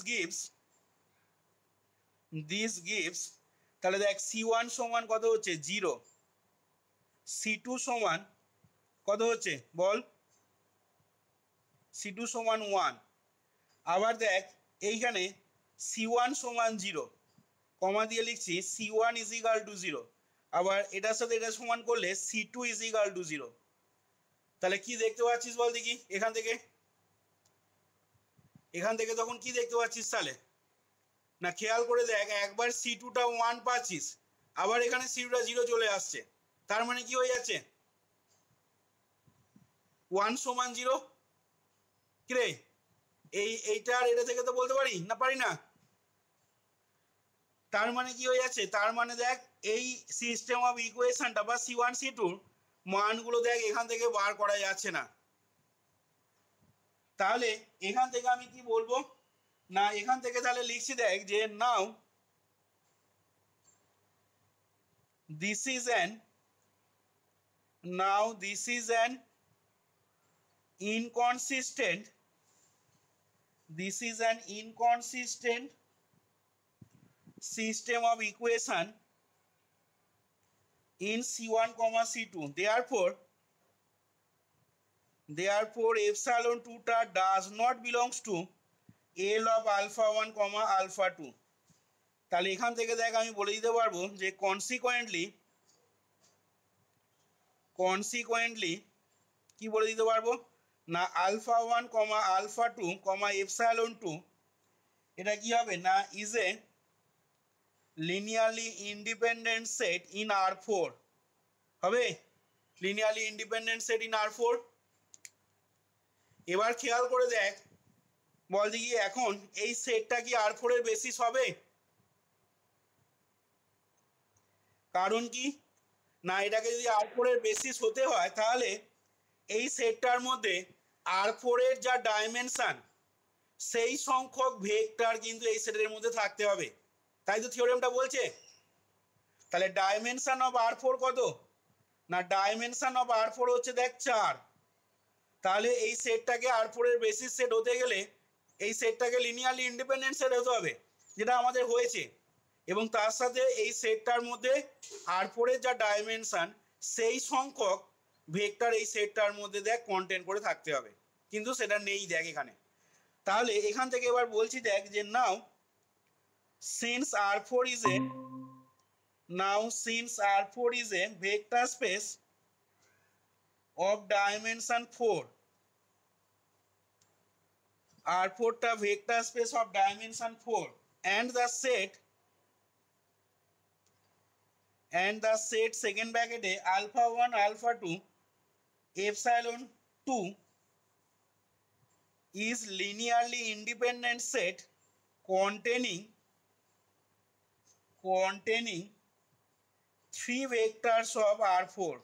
গিভস, তাহলে দেখ C1 সমান কত হচ্ছে 0, C2 সমান কত হচ্ছে বল, C2 সমান 1, আবার দেখ এইখানে C1 সমান 0 কমা দিয়ে লিখছি C1 ইজ ইকাল টু 0, আবার এটার সাথে এটা সমান করলে C2 ইজ ইকাল টু 0। তাহলে কি দেখতে পাচ্ছিস বল দেখি এখান থেকে তখন কি দেখতে পাচ্ছিস তাহলে না, খেয়াল করে দেখ একবার C2টা 1 পাচ্ছিস, আবার এখানে C2টা 0 চলে আসছে, তার মানে কি হয়ে যাচ্ছে 1 সমান 0, কিরে এইটা আর এটা থেকে তো বলতে পারি না, পারি না? তার মানে কি হয়ে যাচ্ছে, তার মানে দেখ এই সিস্টেম অফ ইকুয়েশনটা বা C1 C2 মানগুলো দেখ এখান থেকে বার করা যাচ্ছে না। তাহলে এখান থেকে আমি কি বলবো না, এখান থেকে তাহলে লিখছি দেখ যে now this is an inconsistent system of equation in C1 comma C2. Therefore epsilon 2 টা does not belongs to L of alpha 1 comma alpha 2. তাহলে এখান থেকে দেখ আমি বলে দিতে পারবো যে কনসিকোয়েন্টলি কি বলে দিতে পারবো না আলফা 1 কমা আলফা 2 কমা এপসাইলন 2 এটা কি হবে না is a linearly independent set in R4 হবে linearly independent set in R4। এবার খেয়াল করে দেখ বল দেখি এখন এই সেটটা কি R4 এর বেসিস হবে? কারণ কি না এটাকে যদি R4 এর বেসিস হতে হয় তাহলে এই সেটটার মধ্যে R4 এর যা ডাইমেনশন সেই সংখ্যক ভেক্টর কিন্তু এই সেটের মধ্যে থাকতে হবে, তাই তো থিওরেমটা বলছে। তাহলে ডাইমেনশন অফ R4 কত না ডাইমেনশন অফ R4 হচ্ছে দেখ 4। তাহলে এই সেটটাকে R4 এর বেসিস সেট হতে গেলে এই সেটটাকে লিনিয়ারলি ইন্ডিপেন্ডেন্ট সেট হতে হবে, যেটা আমাদের হয়েছে। এবং তার সাথে এই সেটটার মধ্যে R4 এর যা ডাইমেনশন সেই সংখ্যক ভেক্টর এই সেটটার মধ্যে দেখ কন্টেন্ট করে থাকতে হবে, কিন্তু সেটা নেই দেখ এখানে। তাহলে এখান থেকে এবার বলছি দেখ যে now since R4 is a vector space of dimension 4, R4 টা vector space of dimension 4 and the set second bracket A alpha 1 alpha 2 epsilon 2 is linearly independent set containing 3 vectors of R4,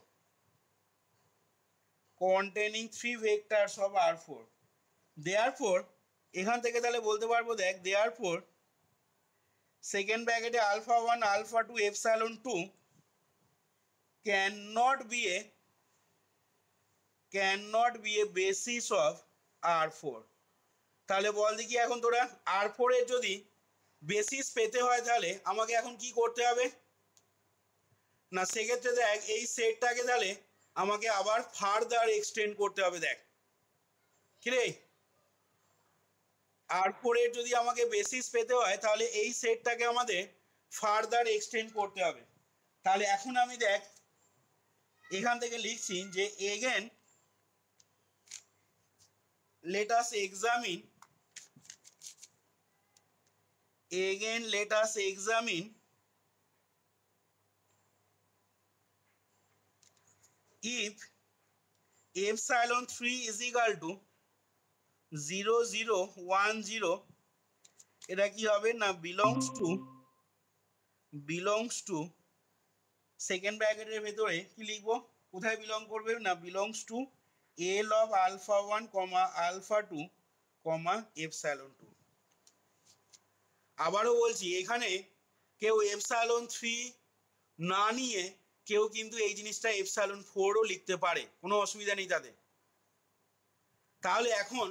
therefore এখান থেকে তাহলে বলতে পারবো দেখ therefore second ব্র্যাকেটে alpha 1 alpha 2 epsilon 2 cannot be a basis of R4। তাহলে বল দেখি এখন তোরা R4 এর যদি বেসিস পেতে হয় তাহলে আমাকে এখন কি করতে হবে না সেক্ষেত্রে দেখ এই সেটটাকে তাহলে আমাকে আবার ফার্দার এক্সটেন্ড করতে হবে। দেখ কি রে R4 এর যদি আমাকে বেসিস পেতে হয় তাহলে এই সেটটাকে আমাদের ফার্দার এক্সটেন্ড করতে হবে। তাহলে এখন আমি দেখ এখান থেকে লিখছি যে again let us examine if epsilon 3 is equal to 0 0 1 0 এটা কি হবে না belongs to সেকেন্ড ব্র্যাকেটের ভেতরে কি লিখবো কোথায় বিলং করবে না belongs to L of alpha 1 comma alpha 2 comma epsilon 2। আবারও বলছি এখানে কেউ epsilon 3 না নিয়ে কেউ কিন্তু এই জিনিসটা epsilon 4ও লিখতে পারে, কোনো অসুবিধা নেই তাতে। তাহলে এখন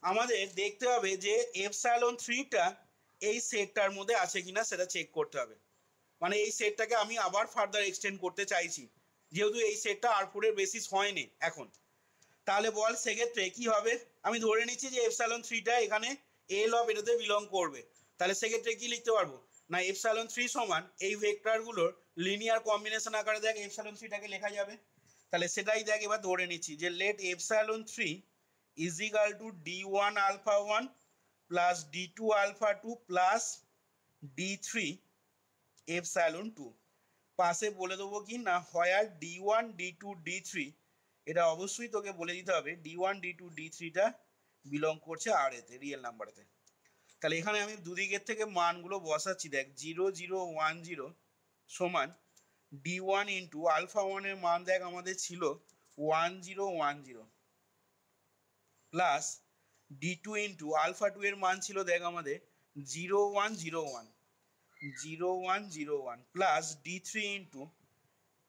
আমাদের দেখতে হবে যে epsilon 3টা এই সেটটার মধ্যে আছে কিনা সেটা চেক করতে হবে। মানে এই সেটটাকে আমি আবার ফার্দার এক্সটেন্ড করতে চাইছি যেহেতু এই সেটটা R4 এর বেসিস হয়নি এখন। তাহলে বল সেক্ষেত্রে কি হবে আমি ধরে নিচ্ছি যে epsilon 3টা এখানে L অফ এটাতে বিলং করবে। তাহলে সেক্ষেত্রে কি লিখতে পারবো না epsilon 3 সমান এই ভেক্টরগুলোর লিনিয়ার কম্বিনেশন আকারে দেখ epsilon 3টাকে লেখা যাবে। তাহলে সেটাই দেখ এবার ধরে নিচ্ছি যে let epsilon 3 is equal to d1 alpha 1 plus d2 alpha 2 plus d3 epsilon 2 পাশে বলে দেবো কি না where d1 d2 d3 এটা অবশ্যই তোকে বলে দিতে হবে d1 d2 d3টা বিলং করছে আর এতে রিয়েল নাম্বারেতে। তাহলে এখানে আমি দুদিকের থেকে মানগুলো বসাচ্ছি দেখ 0 0 1 0 সমান d1 ইন্টু আলফা 1 এর মান দেখ আমাদের ছিল 1 0 1 0 প্লাস d2 ইন্টু আলফা 2 এর মান ছিল দেখ আমাদের 0 1 0 1 0 1 0 1 প্লাস d3 ইন্টু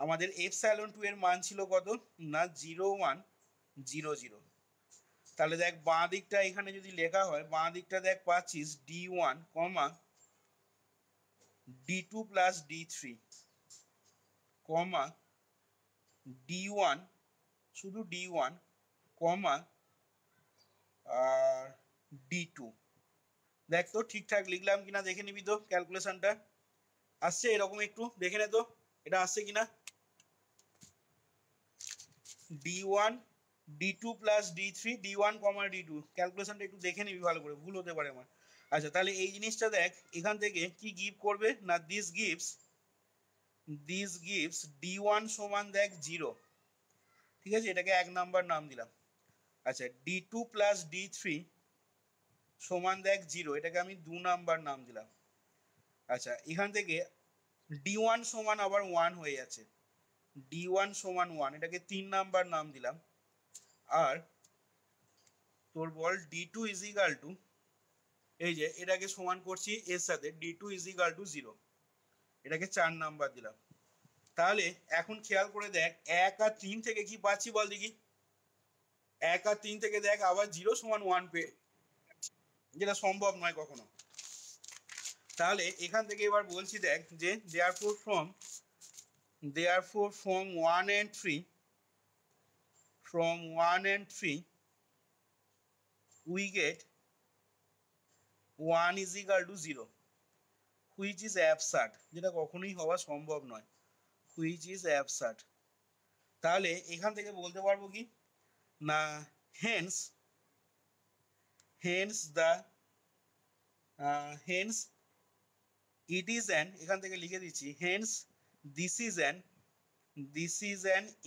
আমাদের epsilon 2 এর মান ছিল কত না 0 1 0 0। তাহলে দেখ বাঁ দিকটা এখানে যদি লেখা হয় বাঁ দিকটা দেখ পাচ্ছিস d1 কমা d2 প্লাস d3 কমা d1 শুধু d1 কমা আর d2। দেখ তো ঠিকঠাক লিখলাম কিনা দেখে নিবি তো, ক্যালকুলেশনটা আসছে এরকম, একটু দেখে নে তো এটা আসছে কিনা। d1 d2 plus d3 d1 কমা d2, ক্যালকুলেশনটা একটু দেখে নিবি ভালো করে, ভুল হতে পারে আমার। আচ্ছা তাহলে এই জিনিসটা দেখ এখান থেকে কি গিভ করবে না, দিস গিভস d1 সমান দেখ 0, ঠিক আছে, এটাকে 1 নাম্বার নাম দিলাম। আচ্ছা d2 প্লাস d3 সমান দেখ 0, এটাকে আমি 2 নাম্বার নাম দিলাম। আচ্ছা এখান থেকে d1 সমান আবার 1 হয়ে যাচ্ছে, d1 সমান 1, এটাকে 3 নাম্বার নাম দিলাম। আর তোর বল d2 ইজ ইকাল টু, এই যে এটাকে সমান করছি এর সাথে d2 ইজ ইকাল টু 0, এটাকে 4 নাম্বার দিলাম। তাহলে এখন খেয়াল করে দেখ 1 আর 3 থেকে কি পাচ্ছি বল দেখি, 1 আর 3 থেকে দেখ আবার 0 সমান 1 পেয়ে, যেটা সম্ভব নয় কখনো। তাহলে এখান থেকে এবার বলছি দেখ যে therefore from 1 and 3 we get 1 is equal to 0, which is absurd, যেটা কখনোই হওয়া সম্ভব নয়, which is absurd। তাহলে এখান থেকে বলতে পারবো কি না, hence it is an, এখান থেকে লিখে দিচ্ছি hence this is an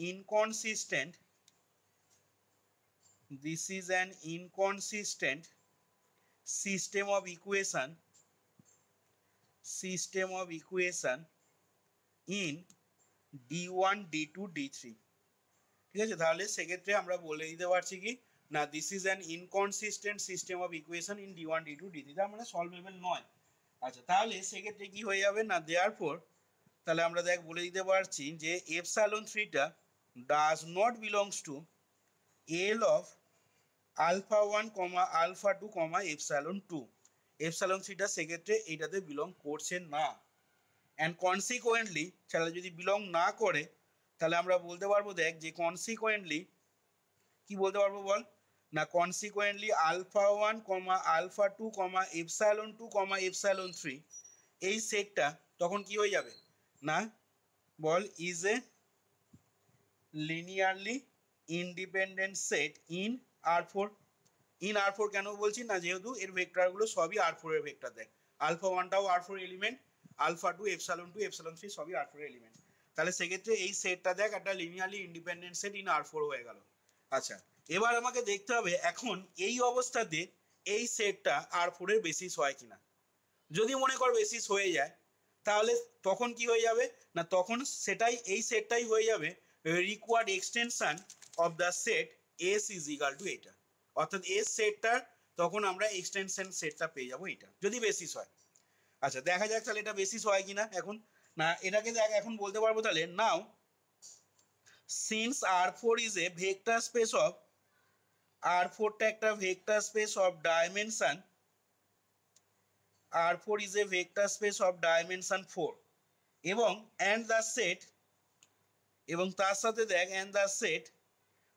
inconsistent system of equation in d1 d2 d3, ঠিক আছে। তাহলে সেক্ষেত্রে আমরা বলে দিতে পারছি কি না, this is an inconsistent system of equation in d1 d2 d3, তার মানে সলভেবল নয়। আচ্ছা তাহলে সেক্ষেত্রে কি হয়ে যাবে না, দেয়ারফর তাহলে আমরা দেখ বলে দিতে পারছি যে এপসাইলন 3টা does not belongs to L of alpha 1 comma alpha 2 comma epsilon 2, epsilon 3টা সেক্ষেত্রে এইটাতে বিলং করছে না। অ্যান্ড কনসিকুয়েন্টলি তাহলে যদি বিলং না করে তাহলে আমরা বলতে পারবো দেখ যে কনসিকুয়েন্টলি কি বলতে পারবো বল না, কনসিকুয়েন্টলি আলফা 1 কমা alpha 2 comma epsilon 2 comma epsilon 3 এই সেটটা তখন কি হয়ে যাবে না বল, is a linearly independent set in R4। In R4 কেন বলছি না, যেহেতু এর ভেক্টরগুলো সবই R4 এর ভেক্টর, দেখ আলফা 1টাও R4 element, alpha 2 epsilon 2 epsilon 3 সবই R4 এলিমেন্ট। তাহলে সেক্ষেত্রে এই সেটটা দেখ একটা linearly independent set in R4 হয়ে গেল। আচ্ছা এবার আমাকে দেখতে হবে এখন এই অবস্থাতে এই সেটটা R4 এর বেসিস হয় কিনা। যদি মনে কর বেসিস হয়ে যায় তাহলে তখন কি হয়ে যাবে না, তখন সেটাই এই সেটটাই হয়ে যাবে required extension of the set S is equal two এটা, অর্থাৎ এস সেটটার তখন আমরা এক্সটেনশন সেটটা পেয়ে যাবো এটা যদি বেসিস হয়। আচ্ছা দেখা যাক তাহলে এটা বেসিস হয় কিনা এখন, না এটাকে দেখ এখন বলতে পারবো তাহলে now since R4 is a vector space of, R4টা একটা vector space of dimension, R4 is a vector space of dimension 4 এবং and the set, এবং তার সাথে দেখ and the set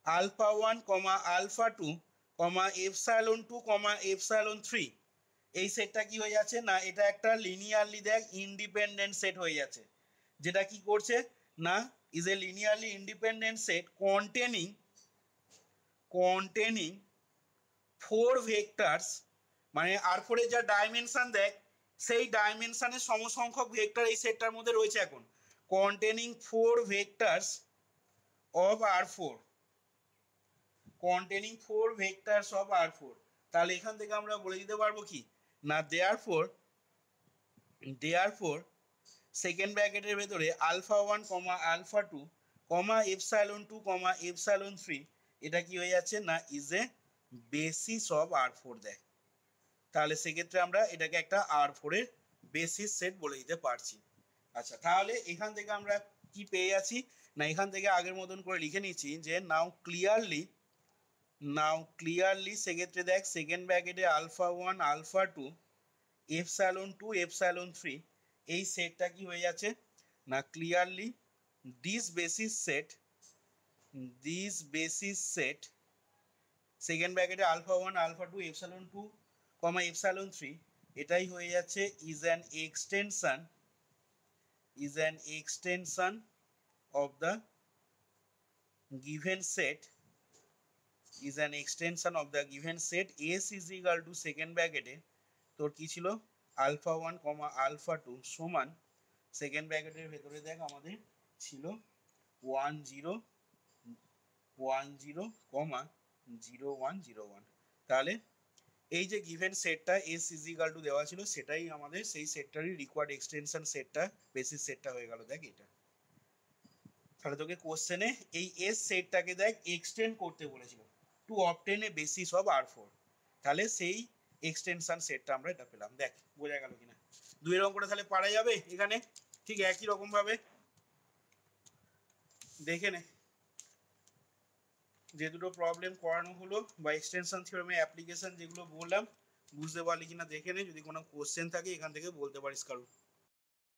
alpha 1 comma alpha 2 comma epsilon 2 comma epsilon 3 এই সেটটা কি হয়ে যাচ্ছে না, এটা একটা লিনিয়ারলি দেখ ইন্ডিপেন্ডেন্ট সেট হয়ে যাচ্ছে, যেটা কি করছে না is a linearly independent set containing 4 vectors, মানে R4 এর যা ডাইমেনশন দেখ সেই ডাইমেনশনের সমসংখ্যক ভেক্টর এই সেটটার মধ্যে রয়েছে এখন, containing 4 vectors of R4, containing 4 vectors of R4। তাহলে এখান থেকে আমরা বলে দিতে পারবো কি না, দেয়ারফর সেকেন্ড ব্র্যাকেটের ভেতরে আলফা 1 কমা alpha 2 comma epsilon 2 comma epsilon 3 এটা কি হয়ে যাচ্ছে না is a basis of R4 দেখ। তাহলে সেক্ষেত্রে আমরা এটাকে একটা R4 এর বেসিস সেট বলে দিতে পারছি। আচ্ছা তাহলে এখান থেকে আমরা কি পেয়ে যাচ্ছি না, এখান থেকে আগের মতন করে লিখে নিচ্ছি যে নাও ক্লিয়ারলি সেক্ষেত্রে দেখ সেকেন্ড ব্র্যাকেটে আলফা 1 আলফা 2 এপসাইলন 2 এপসাইলন 3 এই সেটটা কি হয়ে যাচ্ছে না clearly this basis set second ব্র্যাকেটে alpha 1 alpha 2 epsilon 2 comma epsilon 3 এটাই হয়ে যাচ্ছে is an extension of the given set S is equal to second ব্র্যাকেটে তোর কি ছিল আলফা 1 কমা আলফা 2 সমান সেকেন্ড ব্র্যাকেটের ভেতরে দেখ আমাদের ছিল 1 0 1 0 কমা 0 1 0 1 তাহলে এই যে গিভেন সেটটা S ইজ ইকুয়াল টু দেওয়া ছিল সেটাই আমাদের সেই সেটটারই রিকোয়ার্ড এক্সটেনশন সেটটা বেসিস সেটটা হয়ে গেল দেখ এটা তাহলে তোকে কোশ্চেনে এই S সেটটাকে দেখ এক্সটেন্ড করতে বলেছিল to obtain A basis of R4 তাহলে সেই এক্সটেনশন সেটটা আমরা এটা পেলাম দেখ বোঝা গেল কিনা দুই অঙ্কটা তাহলে পারা যাবে এখানে ঠিক একই রকম ভাবে দেখে নে যে দুটো প্রবলেম করানো হলো বা এক্সটেনশন থিওরেমের অ্যাপ্লিকেশন যেগুলো বললাম বুঝতে পারলি কিনা দেখে নে যদি কোনো কোশ্চেন থাকে এখান থেকে বলতে পারিস কারো